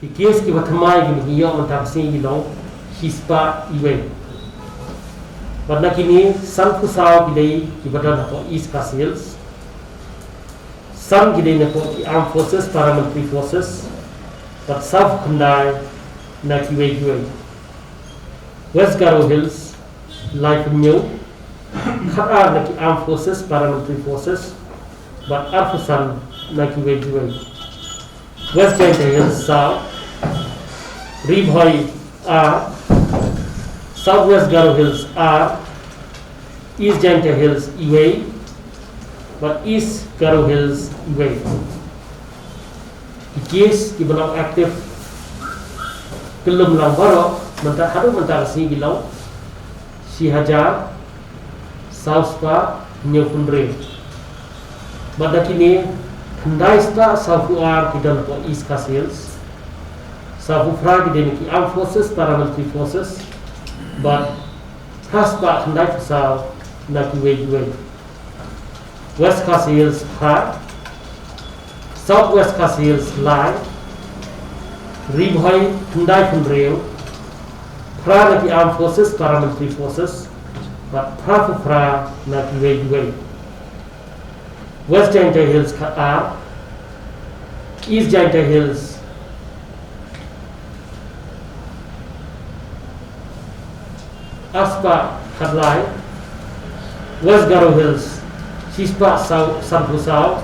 case ki wathamai ki yo mantak si ki long hispa iwe badna kini san fusao ki dei ki badana ko East Coast Hills san ki dei na ko armed forces paramilitary forces but South Khandai na ki we West Garo Hills Life New Khar na ki armed forces paramilitary forces but Arfusan na ki we West Jaintia Hills South Ribhoi are Southwest Garo Hills are East Jaintia Hills away but East Garo Hills away. The case ki belong active kelum lang baro mentak haru mentak si gilau si hajar South Spa New Fundre pada kini Khandai Spa South Uar ki dan po East Coast Hills South Ufra ki dan ki armed forces paramilitary forces but Haspa Khandai South na ki we West Coast Hills Har Southwest Coast Hills Lai Ribhoi Khandai Fundre Pra na ki armed forces paramilitary forces but Pra na ki we West Jaintia Hills are East Jaintia Hills Aspa Khadlai West Garo Hills Shispa South Sanfusao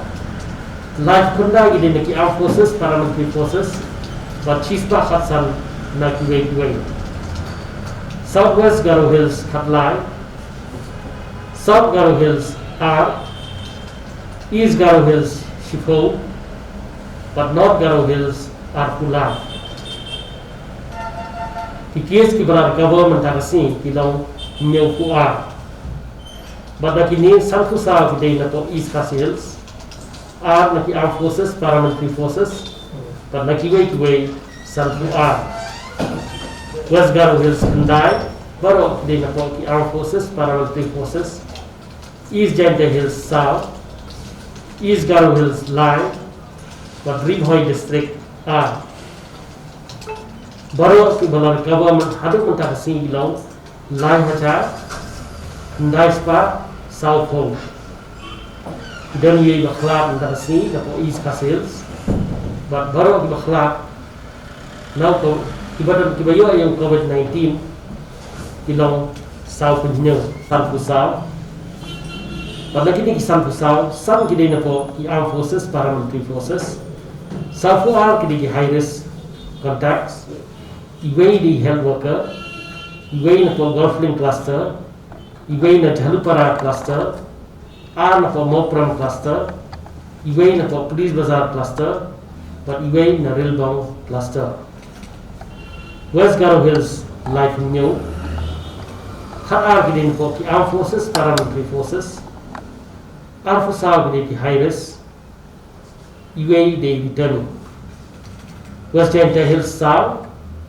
Life Kunda ki ki armed forces paramilitary forces but Shispa Khatsan na ki we Southwest Garo Hills Khadlai South Garo Hills are East Garo Hills Shifo but North Garo Hills are Pula. The case ki berar government tarasi ki long new Pua. But the kini Sanfusa ki dei na to East Coast Hills are na ki armed forces paramilitary forces but na ki we Sanfua. West Garo Hills Khandai baro dei na to ki armed forces paramilitary forces East Jaintia Hills South East Garo Hills Lai but Ribhoi district are Baro ki balar government hadu mentak si gilau Lai Hajar Khandai Spa South Home dan ye bakhlap mentak si dapo East Coast Hills but baro ki bakhlap now to ibadan ki bayo yang COVID-19 gilau South Engineer Sanfusao pada kini ki Sanfusao san ki dei na po ki armed forces paramilitary forces Sanfusao ki ki high risk contacts iway di health worker iway na po Golfling cluster iway na Jalupara cluster na po Mopram cluster iway na po Police Bazaar cluster but iway na Rilbong cluster West Garo Hills Life New Khar ki dei po ki armed forces paramilitary forces Arfusao ki high risk iway de return West Jaintia Hills South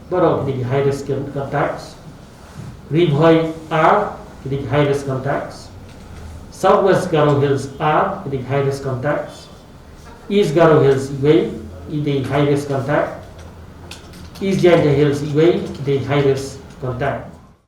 baro ki high risk contacts Ribhoi R ki high risk contacts Southwest Garo Hills R ki high risk contacts East Garo Hills iway ki high risk contact East Jaintia Hills iway ki high risk contact